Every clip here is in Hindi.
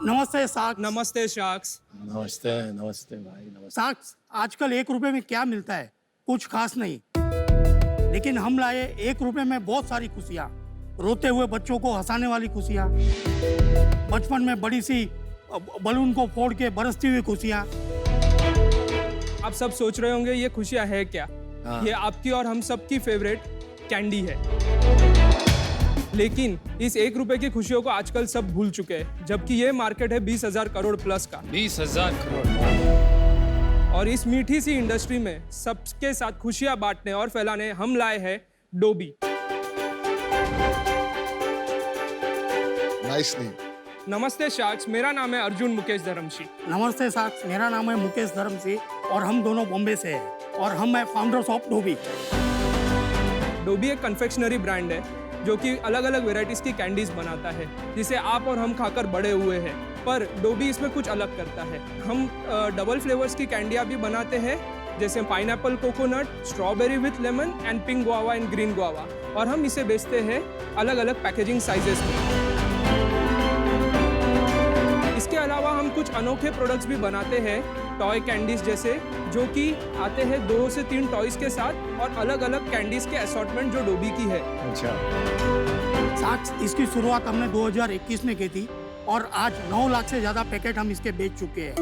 नमस्ते साक्ष। नमस्ते शाक्स। नमस्ते नमस्ते भाई नमस्ते। साक्ष, आजकल 1 रुपए में क्या मिलता है? कुछ खास नहीं, लेकिन हम लाए 1 रुपए में बहुत सारी खुशियाँ। रोते हुए बच्चों को हंसाने वाली खुशियाँ, बचपन में बड़ी सी बलून को फोड़ के बरसती हुई खुशियाँ। आप सब सोच रहे होंगे ये खुशियाँ है क्या? ये आपकी और हम सब की फेवरेट कैंडी है। लेकिन इस 1 रुपए की खुशियों को आजकल सब भूल चुके हैं, जबकि ये मार्केट है 20,000 करोड़ प्लस का। 20,000 करोड़। और इस मीठी सी इंडस्ट्री में सबके साथ खुशियां बांटने और फैलाने हम लाए हैं डोबी। Nice name. नमस्ते शाक्स, मेरा नाम है अर्जुन मुकेश धर्मशी। नमस्ते साक्ष, मेरा नाम है मुकेश धर्मसी और हम दोनों बॉम्बे से हैं और हम हैं फाउंडर्स ऑफ डोबी। डोबी एक कन्फेक्शनरी ब्रांड है जो कि अलग अलग वेराइटीज की कैंडीज बनाता है, जिसे आप और हम खाकर बड़े हुए हैं। पर डोबी इसमें कुछ अलग करता है। हम डबल फ्लेवर्स की कैंडियाँ भी बनाते हैं, जैसे pineapple coconut, strawberry with lemon and pink guava and green guava. और हम इसे बेचते हैं अलग अलग पैकेजिंग साइजेस में। इसके अलावा हम कुछ अनोखे प्रोडक्ट्स भी बनाते हैं, टॉय कैंडीज जैसे, जो कि आते हैं 2 से 3 टॉयज के साथ और अलग अलग कैंडीज के असॉर्टमेंट जो डोबी की है। अच्छा। साक्ष, इसकी शुरुआत हमने 2021 में की थी और आज 9 लाख से ज्यादा पैकेट हम इसके बेच चुके हैं।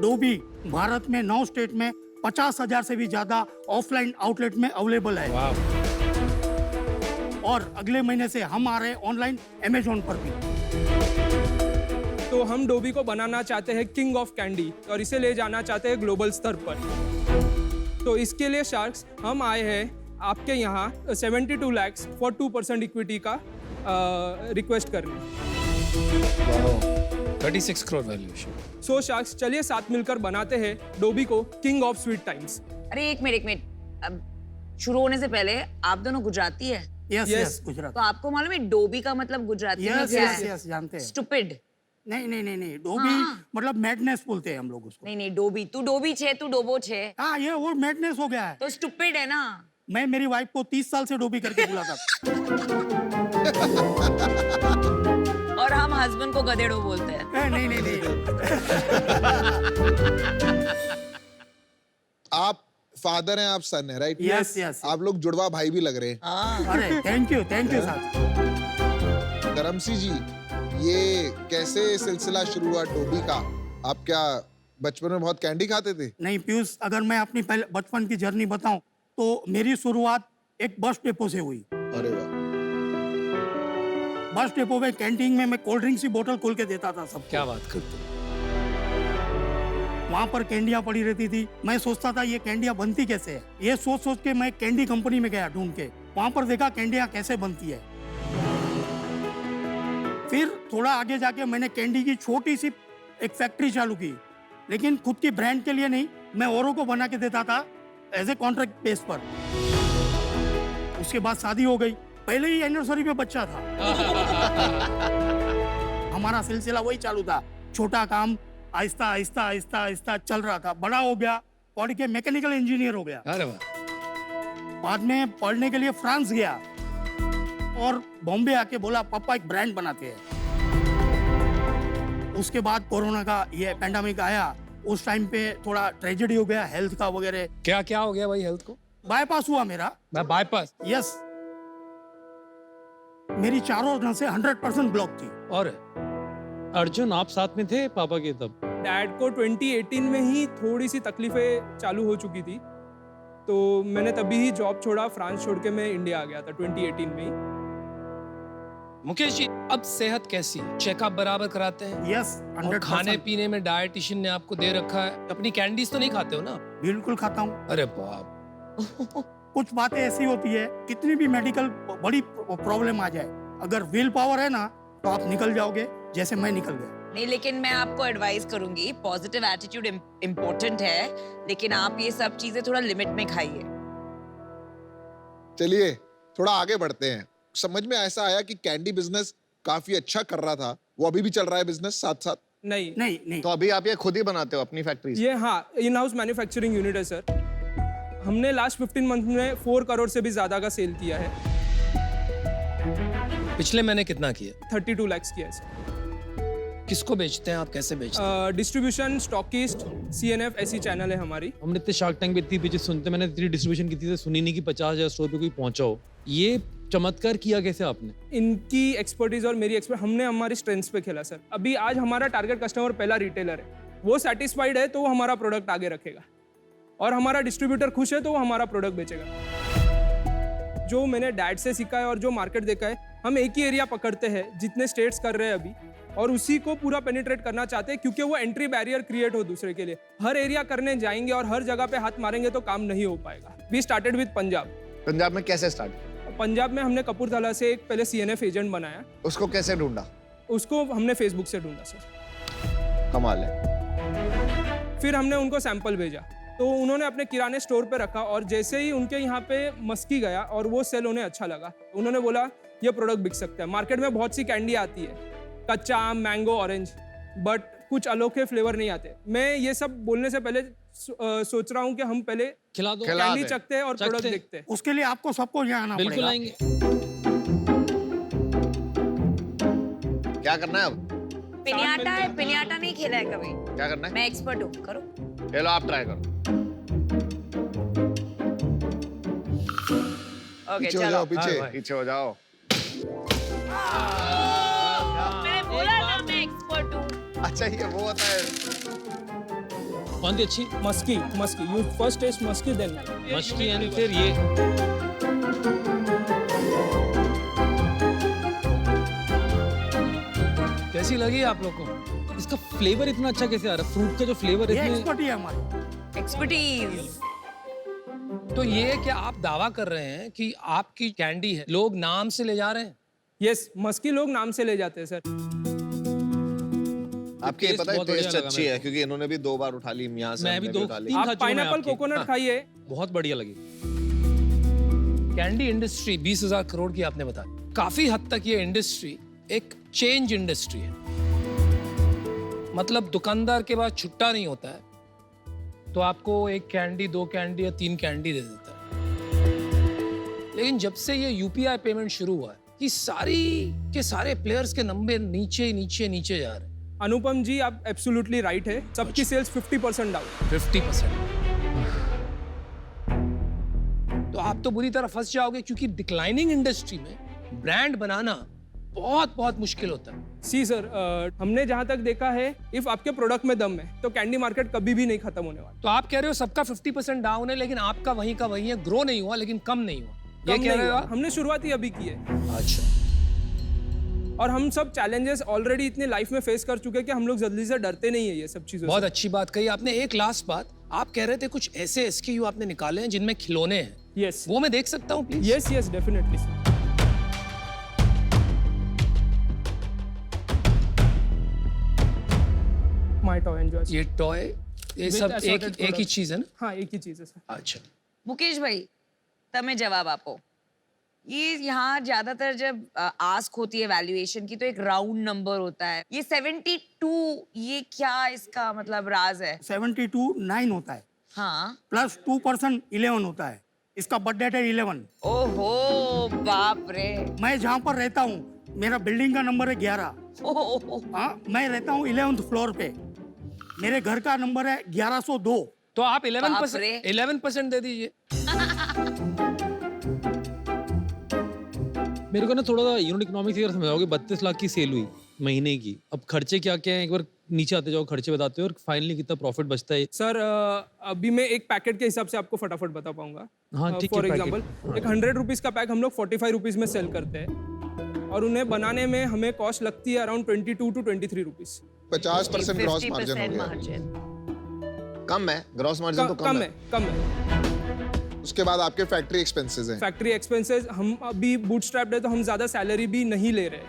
डोबी भारत में 9 स्टेट में 50,000 से भी ज्यादा ऑफलाइन आउटलेट में अवेलेबल है। वाह। और अगले महीने से हम आ रहे हैं ऑनलाइन अमेजोन पर भी। तो हम डोबी को बनाना चाहते हैं किंग ऑफ कैंडी और इसे ले जाना चाहते हैं ग्लोबल स्तर पर। तो इसके लिए शार्क्स हम आए हैं आपके यहाँ 72 lakhs फॉर 2% इक्विटी का रिक्वेस्ट करने। 36 करोड़ वैल्यूएशन। सो शार्क्स, चलिए साथ मिलकर बनाते हैं डोबी को किंग ऑफ स्वीट टाइम्स। अरे एक मिनट, अब शुरू होने से पहले आप दोनों गुजराती है? Yes Yes. यस, गुजरात। तो आपको मालूम है डोबी का मतलब गुजराती में यस क्या यस है? यस, जानते हैं। स्टूपिड। नहीं, डोबी मतलब मैडनेस बोलते हैं हम लोग उसको। नहीं डोबी, तू डोबी छे, तू डोबो छे, हाँ, ये वो मैडनेस हो गया है। तो स्टूपिड है ना। मैं मेरी वाइफ को 30 साल से डोबी करके बुलाता था। और हम हस्बैंड को गधेड़ो बोलते हैं। नहीं। आप फादर हैं, आप सन है, राइट? Yes yes. आप लोग जुड़वा भाई भी लग रहे हैं। अरे थैंक यू साहब। धर्मसी जी, ये कैसे सिलसिला शुरू हुआ डोबी का? आप क्या बचपन में बहुत कैंडी खाते थे? नहीं पीयूष, अगर मैं अपनी पहले बचपन की जर्नी बताऊं तो मेरी शुरुआत एक बस डेपो से हुई। अरे वाह। बस डेपो में कैंटीन में मैं कोल्ड ड्रिंक्स की बोतल खोल के देता था सबको। क्या बात करते हो? वहाँ पर कैंडियाँ पड़ी रहती थी। मैं सोचता था ये कैंडियाँ बनती कैसे है। ये सोच के मैं कैंडी कंपनी में गया ढूंढ के। वहाँ पर देखा कैंडियाँ कैसे बनती है। फिर थोड़ा आगे जाके मैंने कैंडी की छोटी सी एक फैक्ट्री चालू की, लेकिन खुद की ब्रांड के लिए नहीं, मैं औरों को बना के देता था एज ए कॉन्ट्रैक्ट बेस पर। उसके बाद शादी हो गई, पहले ही एनिवर्सरी पे बच्चा था। हमारा सिलसिला वही चालू था, छोटा काम आहिस्ता चल रहा था। बड़ा हो गया, पढ़ के मैकेनिकल इंजीनियर हो गया। अरे वाह। बाद में पढ़ने के लिए फ्रांस गया और बॉम्बे आके बोला पापा एक ब्रांड बनाते हैं। उसके बाद कोरोना का ये पैंडेमिक आया। उस टाइम पे थोड़ा ट्रेजेडी हो गया हेल्थ का वगैरह। क्या क्या हो गया भाई हेल्थ को? बाईपास हुआ मेरा। बाईपास? यस। मेरी चारों नसें 100% ब्लॉक थी। और अर्जुन, आप साथ में थे पापा के तब? डैड को 2018 में ही थोड़ी सी तकलीफें चालू हो चुकी थी, तो मैंने तभी ही जॉब छोड़ा, फ्रांस छोड़ के मैं इंडिया आ गया था 2018 में ही। मुकेश जी, अब सेहत कैसी है? चेकअप बराबर कराते हैं? यस, और 100%। खाने पीने में डाइटिशियन ने आपको दे रखा है? अपनी कैंडीज तो नहीं खाते हो ना? बिल्कुल खाता हूँ। अरे बाप। कुछ बातें ऐसी होती है, कितनी भी मेडिकल बड़ी प्रॉब्लम आ जाए, अगर विल पावर है ना तो आप निकल जाओगे, जैसे मैं निकल गया। नहीं, लेकिन मैं आपको एडवाइस करूंगी, पॉजिटिव एटीट्यूड इम्पोर्टेंट है, लेकिन आप ये सब चीजें थोड़ा लिमिट में खाइए। चलिए थोड़ा आगे बढ़ते हैं। समझ में ऐसा आया कि कैंडी बिजनेस काफी अच्छा कर रहा था, वो अभी भी चल रहा है बिजनेस साथ साथ? नहीं। तो अभी आप ये खुद ही बनाते हो अपनी फैक्ट्री से? ये हाँ, इन हाउस मैन्युफैक्चरिंग यूनिट है सर। हमने लास्ट 15 मंथ में 4 करोड़ से भी ज्यादा का सेल किया है। पिछले महीने कितना किया? 32 lakhs किया है सर। किसको बेचते हैं आप, कैसे बेचते हैं? डिस्ट्रीब्यूशन, स्टॉकिस्ट, CNF ऐसी चैनल है हमारी। हमने इतने शार्क टैंक पे इतनी पीछे सुनते, मैंने इतनी डिस्ट्रीब्यूशन की थी सुनी नहीं कि 50,000 स्टोर पे कोई पहुंचा हो। ये चमत्कार किया कैसे आपने? इनकी एक्सपर्टीज और मेरी एक्सपर्ट, हमने हमारी स्ट्रेंथ्स पे खेला सर। अभी आज हमारा टारगेट कस्टमर पहला रिटेलर है, वो सेटिस्फाइड है तो वो हमारा प्रोडक्ट आगे रखेगा, और हमारा डिस्ट्रीब्यूटर खुश है तो वो हमारा प्रोडक्ट बेचेगा। जो मैंने डैड से सीखा है और जो मार्केट देखा है, हम एक ही एरिया पकड़ते हैं जितने स्टेट्स कर रहे हैं अभी, और उसी को पूरा पेनिट्रेट करना चाहते हैं, क्योंकि वो एंट्री बैरियर क्रिएट हो दूसरे के लिए। हर एरिया करने जाएंगे और हर जगह पे हाथ मारेंगे तो काम नहीं हो पाएगा। We started with Punjab. Punjab में कैसे स्टार्ट? पंजाब में हमने कपूरथला से एक पहले CNF एजेंट बनाया, उसको कैसे ढूंढा? उसको हमने फेसबुक से ढूंढा सर। कमाल है। फिर हमने उनको सैंपल भेजा, तो उन्होंने अपने किराने स्टोर पे रखा, और जैसे ही उनके यहाँ पे मस्की गया और वो सेल उन्हें अच्छा लगा, उन्होंने बोला ये प्रोडक्ट बिक सकता है। मार्केट में बहुत सी कैंडी आती है, कच्चा आम, मैंगो, ऑरेंज, बट कुछ अनोखे फ्लेवर नहीं आते। मैं ये सब बोलने से पहले सोच रहा हूँ कि हम पहले खिला दो। खिला कैंडी दे। चखते हैं और चखते प्रोडक्ट हैं। देखते हैं। उसके लिए आपको सबको यहाँ आना बिल्कुल पड़ेगा। आएंगे। क्या करना है अब? पिनियाटा है, पिनियाटा नहीं खेला है कभी। क्या करना है? मैं एक्सपर्ट हूँ, करो। चलो आप ट्राई करो। ओके पीछे हो चलो। जाओ, पीछे। पीछे हो जाओ। मैंने बोला ना मैं एक्सपर्ट हूँ। अच्छा ये वो होता है। कौन सी अच्छी? Musky, musky, you first test musky, then musky and फिर ये। कैसी लगी आप लोग को? इसका फ्लेवर इतना अच्छा कैसे आ रहा है? फ्रूट का जो फ्लेवर ये है एक्सपर्ट ही है हमारी। एक्सपर्टीज। तो ये क्या आप दावा कर रहे हैं कि आपकी कैंडी है, लोग नाम से ले जा रहे हैं? यस, मस्की लोग नाम से ले जाते हैं सर। आपके ये टेस्ट पता है बहुत बढ़िया टेस्ट लगा अच्छी मेरे है, क्योंकि इन्होंने भी 2 बार उठा ली, यहाँ से मैं हमने भी 2 उठा ली। 3 खा आप चुका हूं मैं पाइनएप्पल आपकी। कोकोनट खाइए। बहुत बढ़िया लगी। कैंडी इंडस्ट्री 20,000 करोड़ की आपने बताया। काफी हद तक ये इंडस्ट्री एक चेंज इंडस्ट्री है, मतलब दुकानदार के पास छुट्टा नहीं होता है, तो आपको 1 कैंडी, 2 कैंडी या 3 कैंडी दे देता है। लेकिन जब से ये UPI पेमेंट शुरू हुआ है, कि सारी के सारे प्लेयर्स के नंबर नीचे नीचे नीचे जा रहे हैं। अनुपम जी, आप एब्सोल्युटली राइट है। सबकी सेल्स 50% डाउन। 50%। तो आप तो बुरी तरह फंस जाओगे, क्योंकि डिक्लाइनिंग इंडस्ट्री में ब्रांड बनाना बहुत बहुत मुश्किल होता है। सी सर, हमने जहां तक देखा है, इफ आपके प्रोडक्ट में दम है तो कैंडी मार्केट कभी भी नहीं खत्म होने वाला। तो आप कह रहे हो सबका 50% डाउन है, लेकिन आपका वहीं का वहीं है, ग्रो नहीं हुआ लेकिन कम नहीं हुआ, ये कम कह नहीं रहे हो हुआ। आप? हमने शुरुआत ही अभी की है, अच्छा। और हम सब चैलेंजेस ऑलरेडी इतने लाइफ में फेस कर चुके हैं कि हम लोग जल्दी से डरते नहीं है ये सब चीजों बहुत से। अच्छी बात कही आपने। एक लास्ट बात, आप कह रहे थे कुछ ऐसे SKU आपने निकाले हैं जिनमें खिलौने हैं, यस वो मैं देख सकता हूँ please? Yes yes, definitely. My toy enjoy. ये टॉय, ये With सब assorted एक ही products. चीज है ना? हाँ, एक ही चीज है सर। अच्छा। मुकेश भाई, तमें जवाब आपो। ये यहाँ ज्यादातर जब आस्क होती है वैल्यूएशन की, तो एक राउंड नंबर होता है। ये 72, ये क्या इसका मतलब राज है? 72 9 होता है, हाँ। प्लस 2% 11 होता है। इसका बर्थडे है 11। ओहो बाप रे। मैं जहाँ पर रहता हूँ, मेरा बिल्डिंग का नंबर है 11। ओहो। हाँ, मैं रहता हूँ 11th फ्लोर पे। मेरे घर का नंबर है 1102। तो आप बाप 11% रे। 11% दे दीजिए। मेरे को ना थोड़ा सा यूनिट इकोनॉमिक्स अगर समझाओगे, 32 लाख की सेल हुई महीने की, अब खर्चे क्या क्या हैं, एक बार नीचे आते जाओ, खर्चे बताते हो, और फाइनली कितना प्रॉफिट बचता है? सर, अभी मैं एक पैकेट के हिसाब से आपको फटाफट बता पाऊंगा। हाँ, ठीक है, फॉर पैकेट। एग्जाम्पल, एक 100 रुपीज़ का पैक हम लोग 45 रुपीज़ में सेल करते हैं, और उन्हें बनाने में हमें कॉस्ट लगती है around 22 to 23 rupees. 50% gross margin हो 50% गया। मार्जिन। कम है, ग्रॉस मार्जिन तो कम है, कम है। उसके बाद आपके फैक्ट्री एक्सपेंसेस हैं। फैक्ट्री एक्सपेंसेस, हम अभी बूटस्ट्रैप्ड है तो हम ज़्यादा सैलरी भी नहीं ले रहे।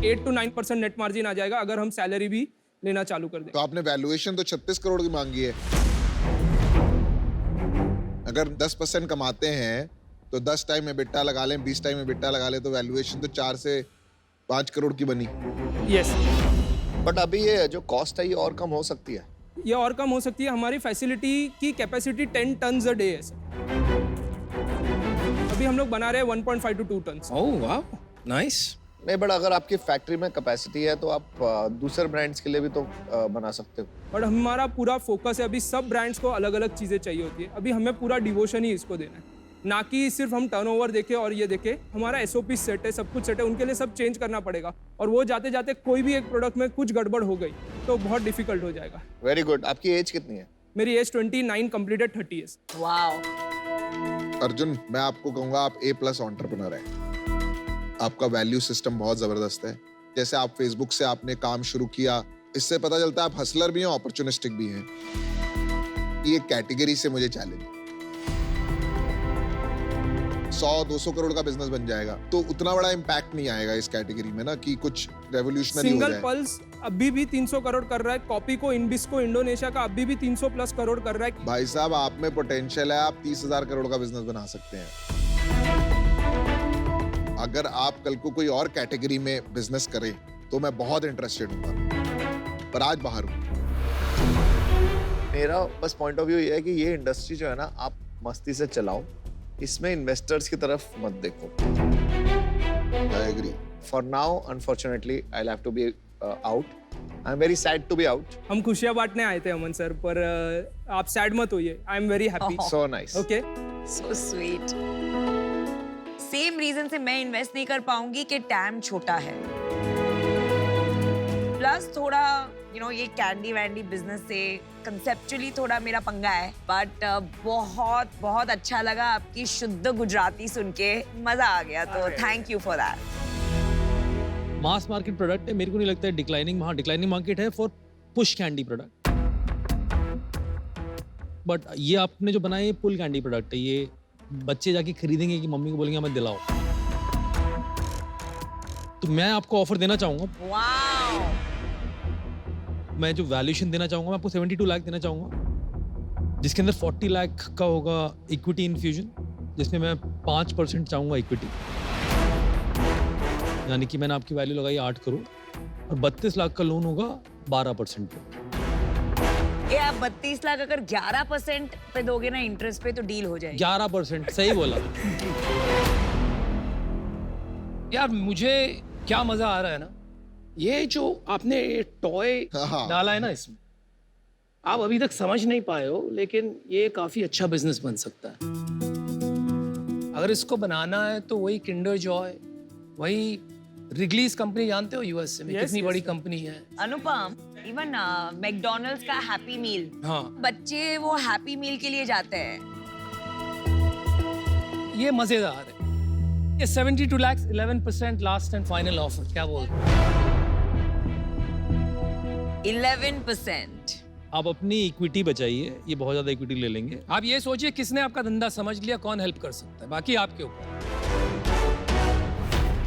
8 to 9% नेट मार्जिन आ जाएगा अगर हम सैलरी भी लेना चालू कर दें। तो आपने वैल्यूएशन तो 36 करोड़ की मांगी है। अगर 10% कमाते हैं तो 10 टाइम में बिट्टा लगा लें, 20 टाइम में बिट्टा लगा लें, तो वैल्यूएशन तो 4 से 5 करोड़ की बनी। यस, बट अभी ये जो कॉस्ट है ये और कम हो सकती है। ये और कम हो सकती है। हमारी फैसिलिटी की कैपेसिटी 10 टन्स अ डे है सर। अभी हम लोग बना रहे हैं 1.5 to 2 टन्स। ओह वाह, नाइस। नहीं, बट अगर आपकी फैक्ट्री में कैपेसिटी है तो आप दूसरे ब्रांड्स के लिए भी तो बना सकते हो। बट हमारा पूरा फोकस है अभी सब ब्रांड्स को अलग अलग चीज़ें चाहिए होती है। अभी हमें पूरा डिवोशन ही इसको देना है, ना कि सिर्फ हम टर्नओवर देखें और ये देखें। हमारा SOP सेट है, सब कुछ सेट है, उनके लिए सब चेंज करना पड़ेगा। और वो जाते जाते कोई भी एक प्रोडक्ट में कुछ गड़बड़ हो गई तो बहुत डिफिकल्ट हो जाएगा। Very good. आपकी एज कितनी है? मेरी age 29 completed 30 years. Wow. Arjun, मैं आपको कहूंगा आप A+ एंटरप्रेन्योर हैं। आपका वैल्यू सिस्टम बहुत जबरदस्त है। जैसे आप फेसबुक से आपने काम शुरू किया, इससे पता चलता है आप हसलर भी हैं, अपॉर्चुनिस्टिक भी हैं। ये कैटेगरी से मुझे चैलेंज, 100-200 करोड़ का बिजनेस बन जाएगा तो उतना बड़ा इम्पैक्ट नहीं आएगा इस कैटेगरी में ना कि कुछ रेवोल्यूशनरी हो सिंगल जाए। पल्स अभी भी 300 करोड़ कर रहा है। कॉपी को इनबिस्को इंडोनेशिया का अभी भी 300+ करोड़ कर रहा है। भाई साहब, आप में पोटेंशियल है, आप 30,000 करोड़ का बिजनेस बना सकते हैं। अगर आप कल को कोई और कैटेगरी में बिजनेस करें तो मैं बहुत इंटरेस्टेड हूँ, पर आज बाहर हूँ। मेरा बस पॉइंट ऑफ व्यू ये है कि ये इंडस्ट्री जो है ना, आप मस्ती से चलाओ, इसमें इन्वेस्टर्स की तरफ मत देखो। I agree. For now unfortunately I have to be out. I am very sad to be out. हम खुशियां बांटने आए थे अमन सर, पर आप सैड मत होइए। I am very happy. So nice. Okay, so sweet. Same reason से मैं इन्वेस्ट नहीं कर पाऊंगी कि टैम छोटा है, प्लस थोड़ा ये कैंडी वैंडी बिजनेस से कंसेप्चुअली थोड़ा मेरा पंगा है। बट बहुत बहुत अच्छा लगा आपकी शुद्ध गुजराती सुन के, मजा आ गया। तो thank you for that. Mass market product है, मेरे को नहीं लगता है डिक्लाइनिंग मार्केट है for push candy product. But ये आपने जो बनाया ये पुल कैंडी प्रोडक्ट है। ये बच्चे जाके खरीदेंगे कि मम्मी को बोलेंगे हमें दिलाओ। तो मैं आपको ऑफर देना चाहूंगा। वाओ। मैं जो वैल्यूएशन देना चाहूंगा, मैं आपको 72 लाख देना चाहूंगा, जिसके अंदर 40 लाख का होगा इक्विटी इन्फ्यूजन, जिसमें मैं 5% चाहूंगा इक्विटी। यानी कि मैंने आपकी वैल्यू लगाई 8 करोड़ और 32 लाख का लोन होगा 12% पे। ये आप 32 लाख अगर 11% पे दोगे ना इंटरेस्ट पे, तो डील हो जाएगी। 11%, सही बोला। यार मुझे क्या मजा आ रहा है ना, ये जो आपने टॉय हाँ। डाला है ना इसमें, आप अभी तक समझ नहीं पाए हो, लेकिन ये काफी अच्छा बिजनेस बन सकता है। अगर इसको बनाना है तो वही किंडर जॉय, वही रिगलीज कंपनी, जानते हो यूएसए में कितनी बड़ी कंपनी है। अनुपम, इवन मैकडॉनल्ड्स का हैप्पी मील, हाँ, बच्चे वो हैप्पी मील के लिए जाते हैं। ये मजेदार है। ये 72 lakh 11% last and final offer, क्या बोल 11%। आप अपनी इक्विटी बचाइए, ये बहुत ज्यादा इक्विटी ले लेंगे। आप ये सोचिए किसने आपका धंधा समझ लिया, कौन हेल्प कर सकता है, बाकी आपके ऊपर।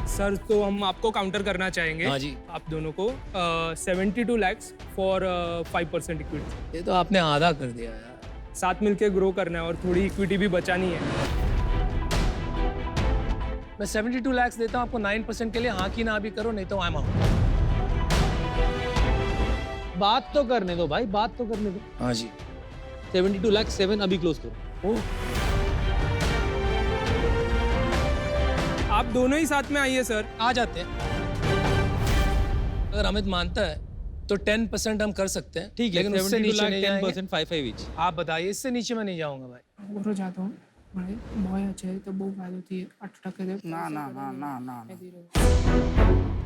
सर तो हम आपको काउंटर करना चाहेंगे। हाँ जी। आप दोनों को 72 लाख फॉर 5% इक्विटी। ये तो आपने आधा कर दिया यार। साथ मिलके ग्रो करना है और थोड़ी इक्विटी भी बचानी है। मैं 72 लाख देता हूँ आपको 9% के लिए, हाँ की ना भी करो, नहीं तो आई एम आउट। बात तो करने दो भाई, बात तो करने दो। हाँ जी। 72 लाख 7 अभी क्लोज करो। आप दोनों ही साथ में आइए सर। आ जाते हैं। अगर अमित मानता है तो 10% हम कर सकते हैं। ठीक है, लेकिन उससे 72 नीचे लाख नहीं जाएंगे। 10% 5 ईच। आप बताइए, इससे नीचे मैं नहीं जाऊंगा भाई। ओरो जाता हूँ भाई, बहुत अच्छे तो बहुत फायदा होती है। 8% दे। ना ना ना ना ना,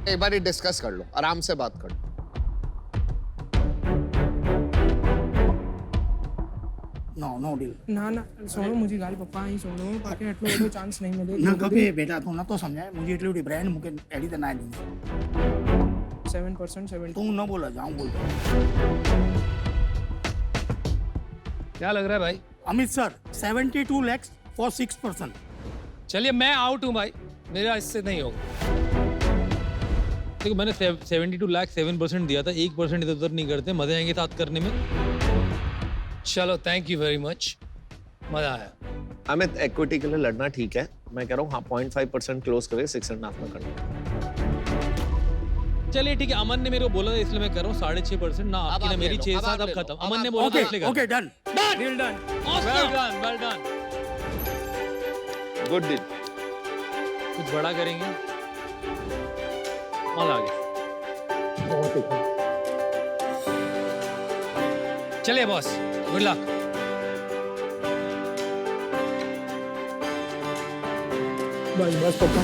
एक बार डिस्कस कर लो, आराम से बात कर लो। No deal. ना ना सोनो मुझे गाली पप्पा ही सोनो बाकी એટલો બધો ચાન્સ નહીં મળે। न कभी बेटा तू न तो समझाए मुझे इतनी बड़ी ब्रांड मुके एडी तो ना दी 7% 7। तू न बोला जाऊं बोलता। क्या लग रहा है भाई? Amit sir 72 lakhs for 6%। चलिए मैं आउट हूँ भाई, मेरा इससे नहीं होगा। देखो मैंने 72 लाख 7% दिया था, 1% इधर उधर नहीं करते, मजे आएंगे साथ करने में। चलो थैंक यू वेरी मच, मजा आया। अमित, इक्विटी के लिए लड़ना ठीक है, मैं कह रहा हूँ हाँ 0.5% क्लोज करे, 6.5 में करना। चलिए ठीक है, अमन ने मेरे को बोला था इसलिए मैं कर रहा हूँ 6.5%। ना आपकी ना मेरी 6-7 अब खत्म। अमन ने बोला था इसलिए कर। Okay done. Deal done. Well done, well done. Good deal. कुछ बड़ा करेंगे। माल आ गया। चलिए बॉस, गुड लक। बस बस पप्पा